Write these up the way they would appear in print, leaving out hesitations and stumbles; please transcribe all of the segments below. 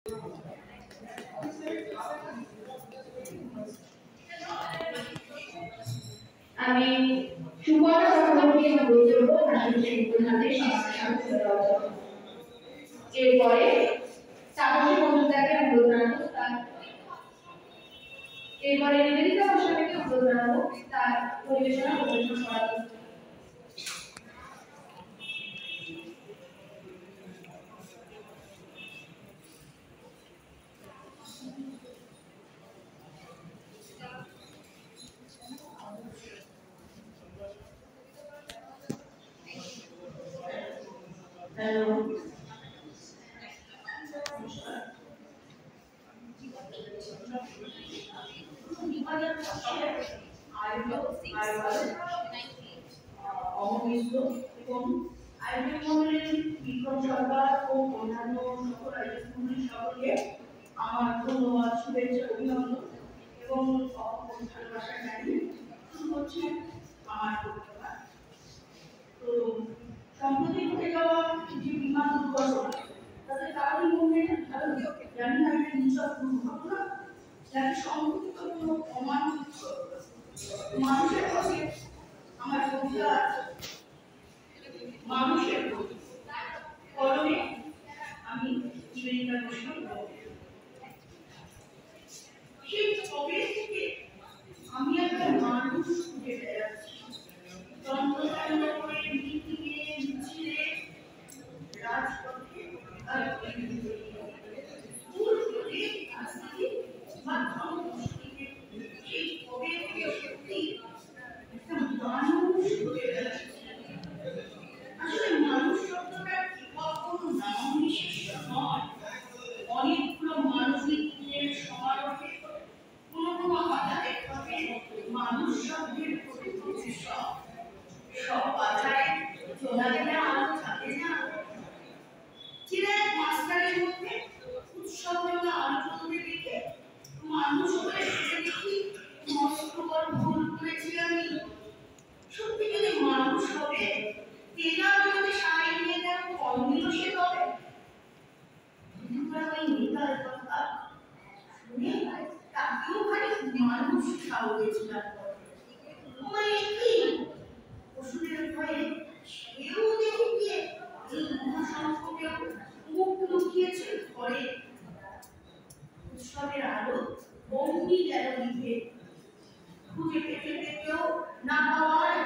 আমি সুবর্ণ চক্রবর্তী অনুরোধ করব ভাষণ শিল্পনাতে সমাজ দেওয়ার জন্য। এরপরে তাপসী মজুমদারকে অনুরোধ জানাবো এরপরে নিবেদিতা গোস্বামীকে অনুরোধ জানাবো তার পরিবেশনা পরিবেশন করার জন্য। Hello. বিক্রম সরকার ও অন্যান্য সকল আয়োজকমণ্ডলীর সকলকে আমার ধন্যবাদ, শুভেচ্ছা, অভিনন্দন এবং ভালোবাসা জানিয়ে শুরু হচ্ছে আমার বক্তব্য। তো সম্প্রতি ঘটে যাওয়া যে বিমান দুর্ঘটনা তাতে কারণ মনে জানি না এটা নিছক দুর্ঘটনা যাতে সংঘটিত কোনো অমানবিক মানুষের কাছে আমার কবিতা মানুষের কলমে আমি নিবেদিতা গোস্বামী সেই কবে থেকে আমি একটা মানুষ খুঁজে বেড়াচ্ছি যন্ত্রণা করে মিটিংয়ে মিছিলে রাজপথে আর স্কুল করে আসছি মাধ্যম গোষ্ঠীকে সেই কবে থেকে সত্যি একটা মানুষ খুঁজে বেড়াচ্ছি। আসলে মানুষ শব্দটা কোনো নাম বিশেষ নয়, অনেকগুলো মানবিক সমারোহে কোনো কোনো আধারে মানুষ শব্দের সব বাজারে চলা গেলে আলো থাকে না। চিরায় মাস্টারের মধ্যে উৎসবগুলো আলোচনা দেখে মানুষ হয়ে দেখি মস্ত বড় ভুল করেছি আমি। সত্যি যদি মানুষ হবে তেনার যদি সাই নিয়ে দেন কর্মীয় সে হবে ওই নেতার কথা শুনে তাকেও খালি মানুষ খাওয়াইছিলাম। ওষুধের ভয়ে সেও দেখে গিয়ে এই মহাসংকটেও মুখ লুকিয়েছে ঘরে। উৎসবের আলো বন্দি গেল নিভে, খুঁজে পেতে পেতেও না পাওয়ার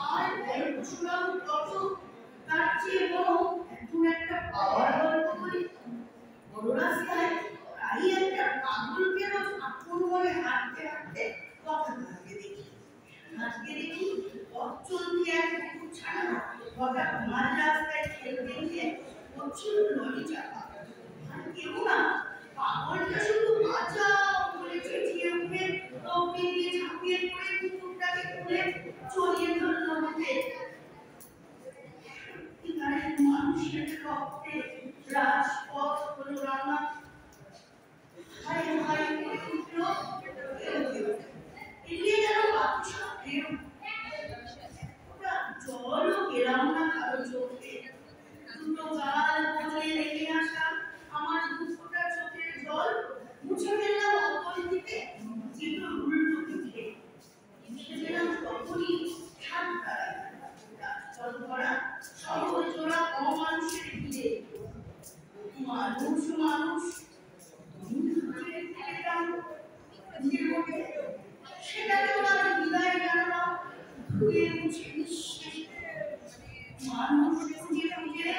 আর শুনলাম কত তার চেয়ে বড় এখন একটা পাওয়ার গল্প করি। বড় রাস্তায় প্রায় একটা পাগলকে রোজ আপন বলে হাঁটতে হাঁটতে কথা ভাবতে দেখি পথ চলতে এক কুকুর ছাড়া হঠাৎ মাঝ রাস্তায় খেলতে গিয়ে প্রচুর লরি চাপা। আর কেউ না পাগলটা শুধু বাঁচাও বলে চেঁচিয়ে উঠে ওকে দিয়ে ঝাঁপিয়ে পড়ে কুকুরটাকে তুলে চড়িয়ে ধরল হাতে। সত্যিকারের মানুষের রক্তে রাজপথ হলো রান্না। হায় হায় করে উঠল এগিয়ে গেল বাকি সব ঢেউ। ওটা জলও পেলাম না কারো চোখে। দুটো গাল বদলে রেখে আসা আমার দুঃখটা চোখের জল মুছে ফেললাম অতল দিতে যেগুলো উল্টো পিঠে। এসে গেলাম তখনই জল ভরা শহর জোড়া অমানুষের ভিড়ে। মানুষ মানুষ সেটাকেও আমি বিদায় জানালাম ধুয়ে মুছে নিঃশেষ। মানুষ খুঁজে খুঁজে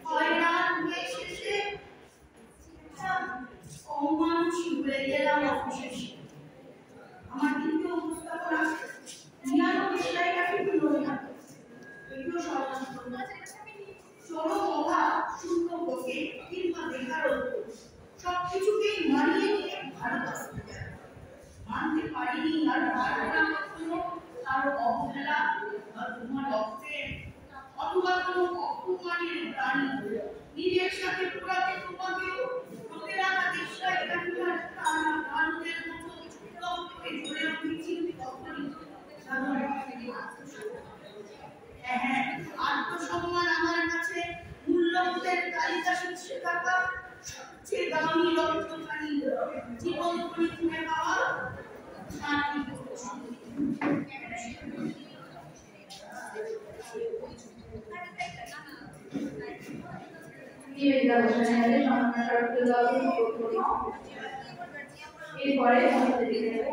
হয়রান হয়ে শেষে অমানুষই হয়ে গেলাম অবশেষে। আমার দ্বিতীয় উপস্থাপনা এগুলো চরম অভাব শূন্য ভোগে কিংবা বেকারত্ব সবকিছুকেই মানিয়ে নিয়ে ভারত আসতে যায়। মানতে পারিনি আর পারবো না কখনো কারো অবহেলা বা তোমার রক্তের অথবা কোনো অপমানের প্রাণী নিজের সাথে পোড়াতে তোমাকেও হতে রাখা চেষ্টায় ভারতের মতো রক্তকে ধরে নিবেদিতা ঘোষণাকে সম্মান স্বরূপ করি। এরপরে আমাদের দেখে নেব